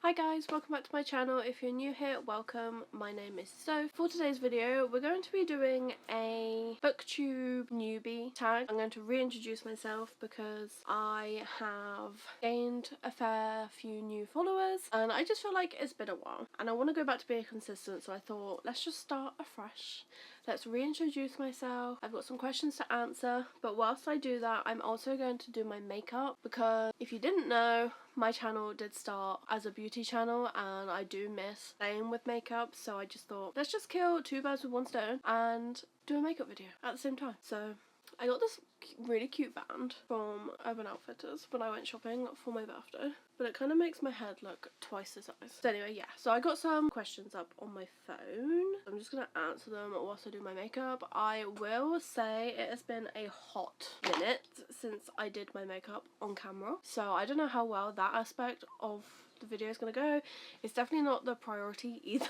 Hi guys, welcome back to my channel. If you're new here, welcome. My name is Soph. For today's video, we're going to be doing a booktube newbie tag. I'm going to reintroduce myself because I have gained a fair few new followers and I just feel like it's been a while and I want to go back to being consistent, so I thought let's just start afresh. Let's reintroduce myself. I've got some questions to answer, but whilst I do that, I'm also going to do my makeup because if you didn't know, my channel did start as a beauty channel and I do miss playing with makeup, so I just thought let's just kill two birds with one stone and do a makeup video at the same time. So I got this really cute band from Urban Outfitters when I went shopping for my birthday, but it kind of makes my head look twice the size. So anyway, yeah, so I got some questions up on my phone. I'm just gonna answer them whilst I do my makeup. I will say it has been a hot minute since I did my makeup on camera, so I don't know how well that aspect of the video is gonna go. It's definitely not the priority either,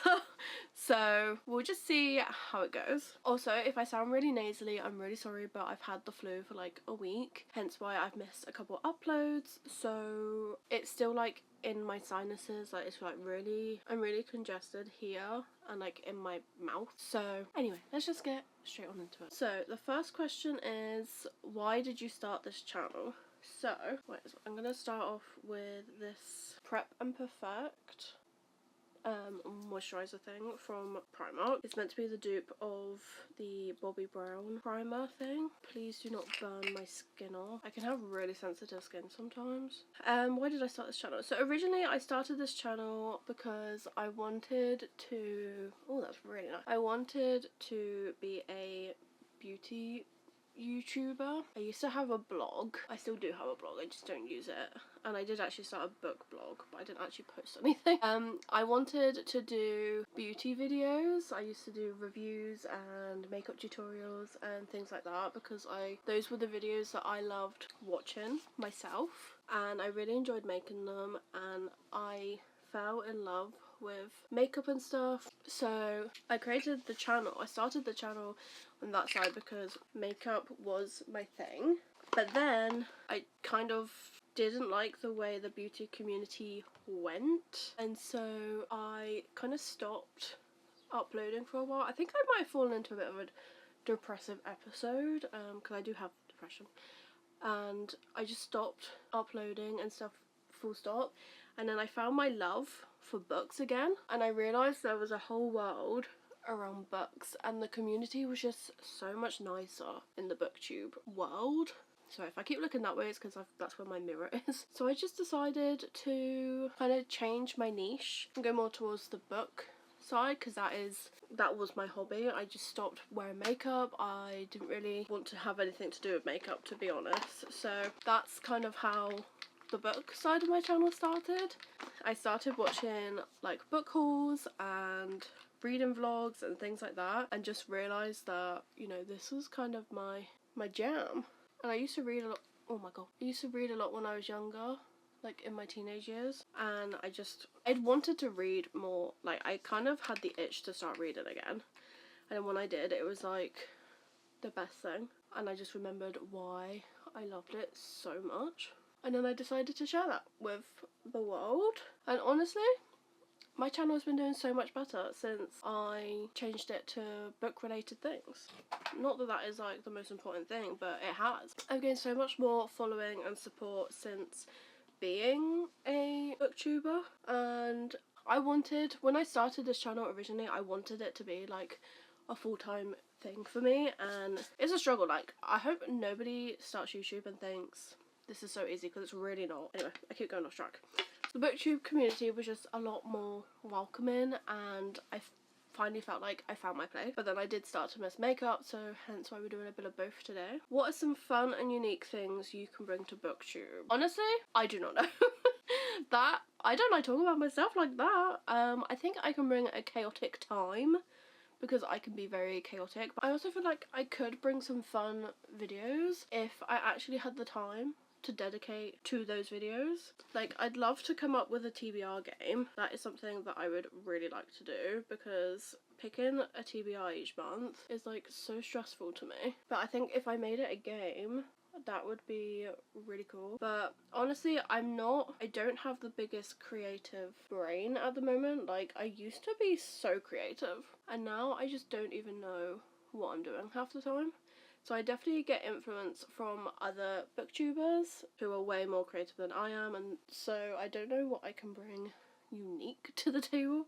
so we'll just see how it goes. Also, if I sound really nasally, I'm really sorry, but I've had the flu for like a week, hence why I've missed a couple uploads, so it's still like in my sinuses, like it's like I'm really congested here and like in my mouth. So anyway, let's just get straight on into it. So the first question is, why did you start this channel? So I'm gonna start off with this Prep and Perfect moisturizer thing from Primark. It's meant to be the dupe of the Bobbi Brown primer thing. Please do not burn my skin off. I can have really sensitive skin sometimes. Why did I start this channel? So originally I started this channel because I wanted to, oh that's really nice, I wanted to be a beauty YouTuber. I used to have a blog. I still do have a blog, I just don't use it. And I did actually start a book blog, but I didn't actually post anything. I wanted to do beauty videos. I used to do reviews and makeup tutorials and things like that because those were the videos that I loved watching myself and I really enjoyed making them, and I fell in love with makeup and stuff, so I created the channel. I started the channel on that side because makeup was my thing, but then I kind of didn't like the way the beauty community went, and so I kind of stopped uploading for a while. I think I might have fallen into a bit of a depressive episode because I do have depression, and I just stopped uploading and stuff, full stop. And then I found my love for books again, and I realised there was a whole world around books and the community was just so much nicer in the booktube world. So if I keep looking that way, it's because that's where my mirror is. So I just decided to kind of change my niche and go more towards the book side because that was my hobby. I just stopped wearing makeup. I didn't really want to have anything to do with makeup, to be honest. So that's kind of how the book side of my channel started. I started watching like book hauls and reading vlogs and things like that, and just realised that, you know, this was kind of my jam. And I used to read a lot, oh my god, I used to read a lot when I was younger, like in my teenage years, and I'd wanted to read more. Like I kind of had the itch to start reading again, and when I did, it was like the best thing, and I just remembered why I loved it so much. And then I decided to share that with the world. And honestly, my channel has been doing so much better since I changed it to book related things. Not that that is like the most important thing, but it has. I've gained so much more following and support since being a booktuber, and when I started this channel originally, I wanted it to be like a full-time thing for me, and it's a struggle. Like I hope nobody starts YouTube and thinks this is so easy, because it's really not. Anyway, I keep going off track. The booktube community was just a lot more welcoming, and I finally felt like I found my place. But then I did start to miss makeup, so hence why we're doing a bit of both today. What are some fun and unique things you can bring to booktube? Honestly, I do not know. That I don't like talking about myself like that. I think I can bring a chaotic time, because I can be very chaotic, but I also feel like I could bring some fun videos if I actually had the time to dedicate to those videos. Like I'd love to come up with a TBR game. That is something that I would really like to do, because picking a TBR each month is like so stressful to me. But I think if I made it a game, that would be really cool. But honestly, I don't have the biggest creative brain at the moment. Like, I used to be so creative, and now I just don't even know what I'm doing half the time. So I definitely get influence from other booktubers who are way more creative than I am, and so I don't know what I can bring unique to the table.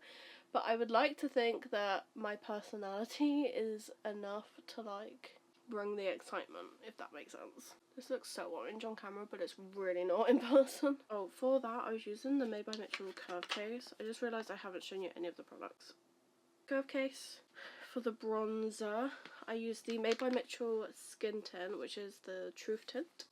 But I would like to think that my personality is enough to, like, bring the excitement, if that makes sense. This looks so orange on camera, but it's really not in person. Oh, for that I was using the Made by Mitchell curve case. I just realised I haven't shown you any of the products. Curve case. For the bronzer, I used the Made by Mitchell Skin Tint, which is the Truth Tint.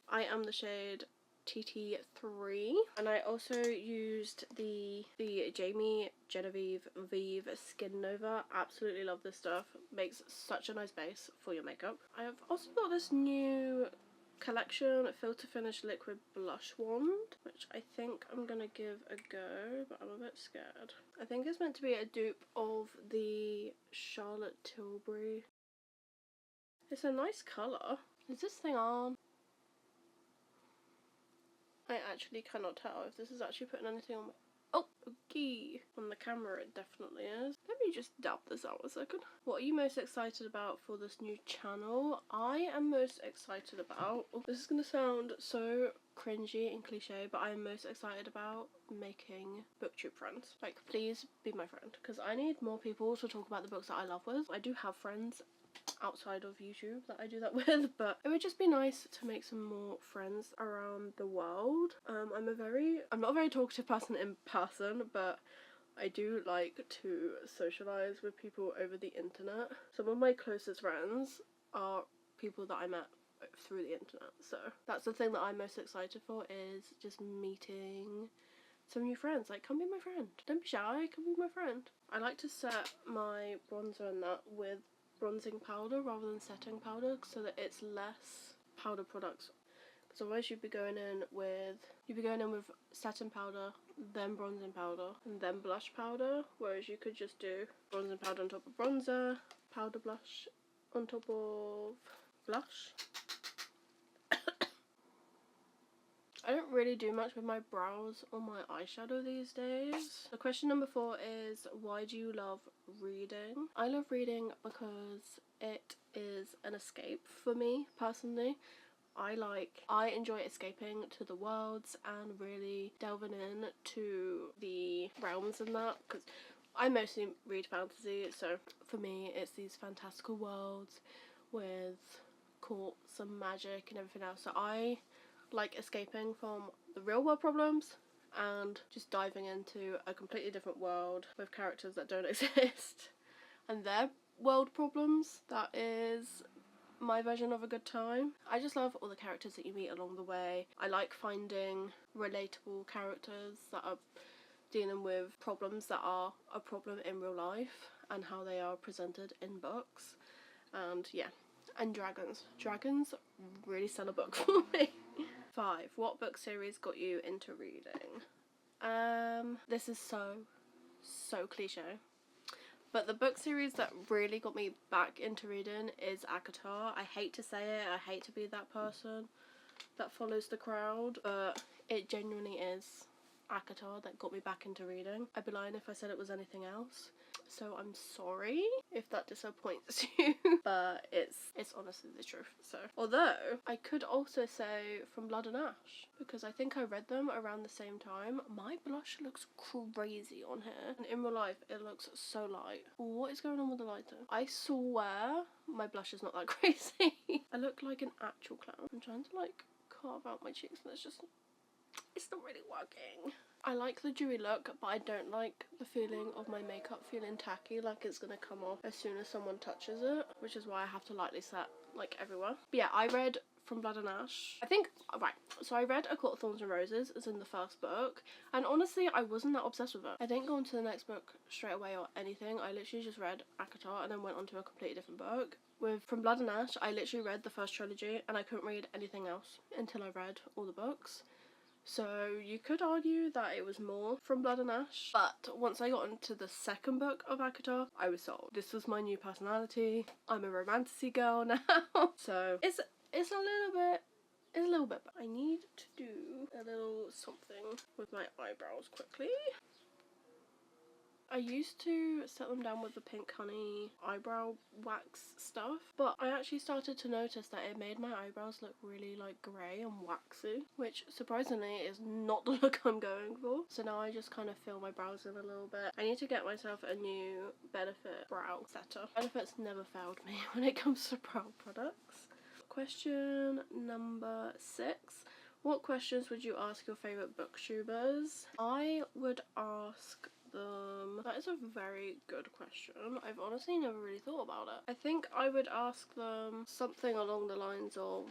I am the shade TT3, and I also used the Jamie Genevieve Vive Skin Nova. Absolutely love this stuff. Makes such a nice base for your makeup. I have also got this new collection Filter Finish Liquid Blush Wand, which I think I'm gonna give a go, but I'm a bit scared. I think it's meant to be a dupe of the Charlotte Tilbury. It's a nice colour. Is this thing on? I actually cannot tell if this is actually putting anything on my... Oh, okay. On the camera it definitely is. Let me just dab this out a second. What are you most excited about for this new channel? I am most excited about... Oh, this is going to sound so cringy and cliche, but I am most excited about making booktube friends. Like, please be my friend, because I need more people to talk about the books that I love with. I do have friends outside of YouTube that I do that with, but it would just be nice to make some more friends around the world. I'm not a very talkative person in person, but I do like to socialise with people over the internet. Some of my closest friends are people that I met through the internet, so that's the thing that I'm most excited for, is just meeting some new friends. Like, come be my friend. Don't be shy, come be my friend. I like to set my bronzer and that with bronzing powder rather than setting powder, so that it's less powder products, because otherwise you'd be going in with setting powder, then bronzing powder, and then blush powder, whereas you could just do bronzing powder on top of bronzer, powder blush on top of blush. I don't really do much with my brows or my eyeshadow these days. So question number 4 is, why do you love reading? I love reading because it is an escape for me personally. I enjoy escaping to the worlds and really delving in to the realms and that, because I mostly read fantasy, so for me it's these fantastical worlds with courts and magic and everything else. So I like escaping from the real world problems and just diving into a completely different world with characters that don't exist and their world problems. That is my version of a good time. I just love all the characters that you meet along the way. I like finding relatable characters that are dealing with problems that are a problem in real life and how they are presented in books. And yeah, and dragons. Dragons really sell a book for me. 5. What book series got you into reading? This is so cliche, but the book series that really got me back into reading is ACOTAR. I hate to say it, I hate to be that person that follows the crowd, but it genuinely is ACOTAR that got me back into reading. I'd be lying if I said it was anything else. So I'm sorry if that disappoints you, but it's honestly the truth. So, although I could also say From Blood and Ash, because I think I read them around the same time. My blush looks crazy on here, and in real life it looks so light. What is going on with the lighter? I swear my blush is not that crazy. I look like an actual clown. I'm trying to like carve out my cheeks and it's not really working. I like the dewy look, but I don't like the feeling of my makeup feeling tacky, like it's gonna come off as soon as someone touches it, which is why I have to lightly set like everywhere. But yeah, I read From Blood and Ash. So I read A Court of Thorns and Roses as in the first book, and honestly I wasn't that obsessed with it. I didn't go on to the next book straight away or anything. I literally just read ACOTAR and then went on to a completely different book. With From Blood and Ash, I literally read the first trilogy and I couldn't read anything else until I read all the books. So you could argue that it was more from Blood and Ash, but once I got into the second book of ACOTAR, I was sold. This was my new personality. I'm a romantasy girl now. So it's a little bit, but I need to do a little something with my eyebrows quickly. I used to set them down with the pink honey eyebrow wax stuff, but I actually started to notice that it made my eyebrows look really like grey and waxy, which surprisingly is not the look I'm going for. So now I just kind of fill my brows in a little bit. I need to get myself a new Benefit brow setter. Benefit's never failed me when it comes to brow products. Question number 6. What questions would you ask your favourite booktubers? I would ask them... That is a very good question. I've honestly never really thought about it. I think I would ask them something along the lines of,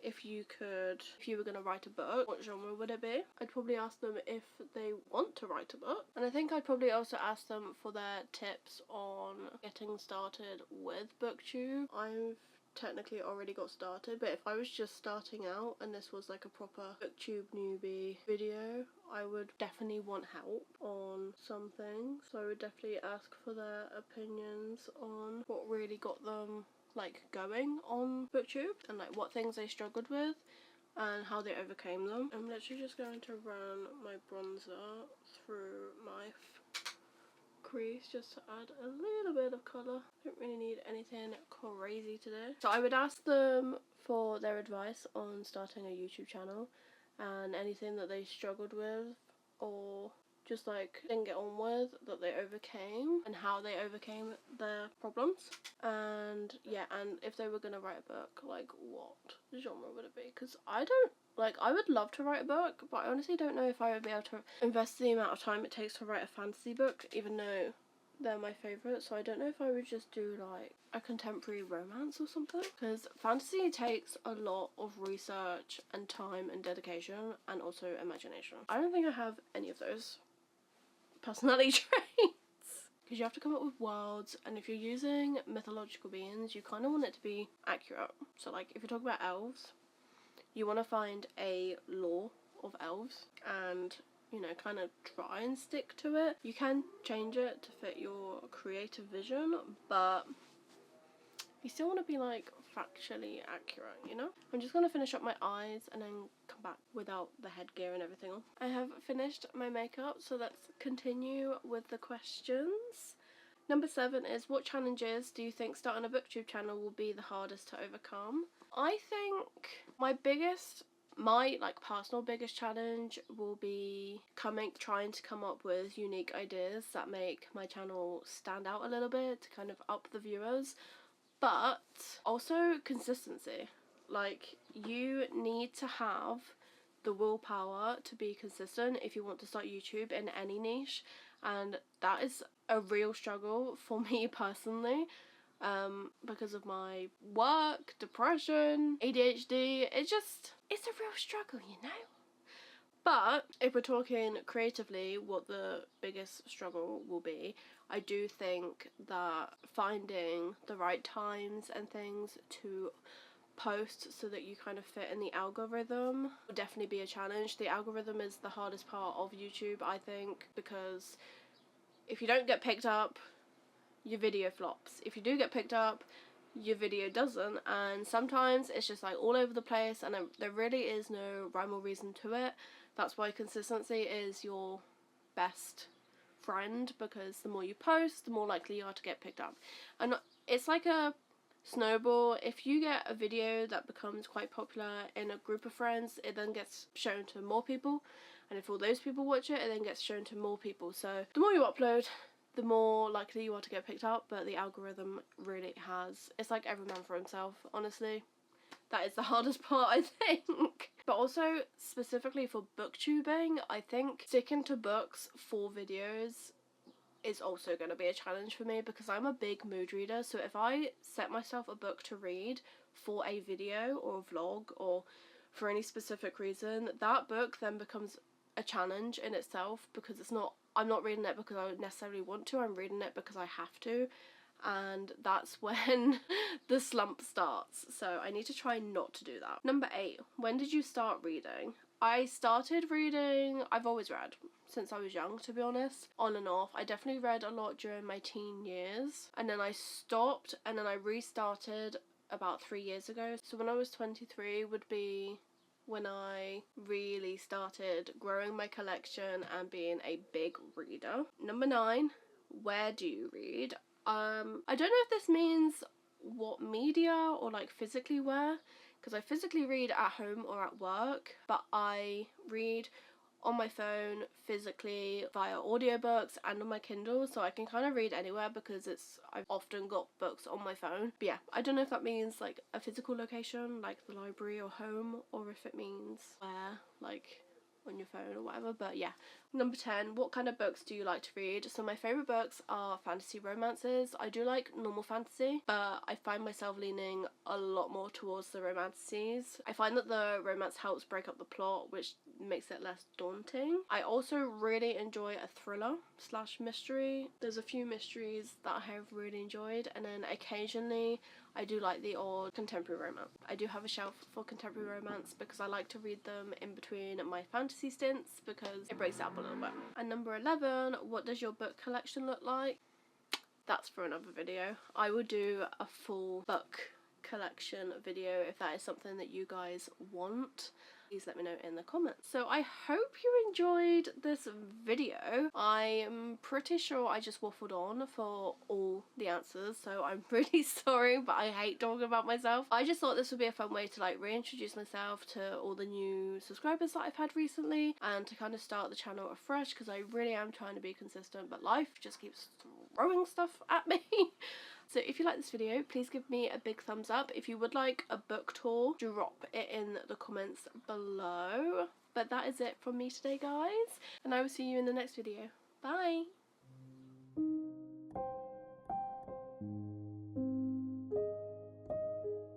if you were going to write a book, what genre would it be? I'd probably ask them if they want to write a book. And I think I'd probably also ask them for their tips on getting started with booktube. I've technically already got started, but if I was just starting out and this was like a proper booktube newbie video, I would definitely want help on some things. So I would definitely ask for their opinions on what really got them like going on booktube and like what things they struggled with and how they overcame them. I'm literally just going to run my bronzer through my crease just to add a little bit of colour. Don't really need anything crazy today. So I would ask them for their advice on starting a YouTube channel and anything that they struggled with or just like didn't get on with that they overcame and how they overcame their problems. And yeah, and if they were gonna write a book, like what genre would it be? Because I would love to write a book, but I honestly don't know if I would be able to invest the amount of time it takes to write a fantasy book, even though they're my favourite. So I don't know if I would just do like a contemporary romance or something, because fantasy takes a lot of research and time and dedication and also imagination. I don't think I have any of those personality traits, because you have to come up with worlds, and if you're using mythological beings, you kind of want it to be accurate. So like if you talk about elves, you want to find a lore of elves and, you know, kind of try and stick to it. You can change it to fit your creative vision, but you still want to be like factually accurate, you know? I'm just going to finish up my eyes and then come back without the headgear and everything on. I have finished my makeup, so let's continue with the questions. Number 7 is, what challenges do you think starting a booktube channel will be the hardest to overcome? I think my personal biggest challenge will be trying to come up with unique ideas that make my channel stand out a little bit to kind of up the viewers, but also consistency. Like, you need to have the willpower to be consistent if you want to start YouTube in any niche, and that is a real struggle for me personally. Because of my work, depression, ADHD, it's a real struggle, you know? But if we're talking creatively, what the biggest struggle will be, I do think that finding the right times and things to post so that you kind of fit in the algorithm will definitely be a challenge. The algorithm is the hardest part of YouTube, I think, because if you don't get picked up, your video flops. If you do get picked up, your video doesn't, and sometimes it's just like all over the place and there really is no rhyme or reason to it. That's why consistency is your best friend, because the more you post, the more likely you are to get picked up. And it's like a snowball. If you get a video that becomes quite popular in a group of friends, it then gets shown to more people, and if all those people watch it, it then gets shown to more people. So the more you upload, the more likely you are to get picked up, but the algorithm really it's like every man for himself, honestly. That is the hardest part, I think. But also, specifically for booktubing, I think sticking to books for videos is also going to be a challenge for me, because I'm a big mood reader. So if I set myself a book to read for a video or a vlog or for any specific reason, that book then becomes a challenge in itself, because I'm not reading it because I necessarily want to, I'm reading it because I have to, and that's when the slump starts. So I need to try not to do that. Number 8, when did you start reading? I started reading, I've always read since I was young, to be honest, on and off. I definitely read a lot during my teen years, and then I stopped, and then I restarted about 3 years ago. So when I was 23 would be when I really started growing my collection and being a big reader. Number 9, where do you read? I don't know if this means what media or like physically where, because I physically read at home or at work, but I read on my phone physically via audiobooks and on my Kindle, so I can kind of read anywhere because I've often got books on my phone. But yeah, I don't know if that means like a physical location like the library or home, or if it means where, like on your phone or whatever. But yeah. Number 10, what kind of books do you like to read? So my favourite books are fantasy romances. I do like normal fantasy, but I find myself leaning a lot more towards the romances. I find that the romance helps break up the plot, which makes it less daunting. I also really enjoy a thriller / mystery. There's a few mysteries that I have really enjoyed, and then occasionally I do like the odd contemporary romance. I do have a shelf for contemporary romance because I like to read them in between my fantasy stints because it breaks it up a little bit. And number 11, what does your book collection look like? That's for another video. I will do a full book collection video if that is something that you guys want. Please let me know in the comments. So I hope you enjoyed this video. I'm pretty sure I just waffled on for all the answers, so I'm really sorry, but I hate talking about myself. I just thought this would be a fun way to like reintroduce myself to all the new subscribers that I've had recently, and to kind of start the channel afresh, because I really am trying to be consistent, but life just keeps throwing stuff at me. So if you like this video, please give me a big thumbs up. If you would like a book tour, drop it in the comments below. But that is it from me today, guys, and I will see you in the next video. Bye!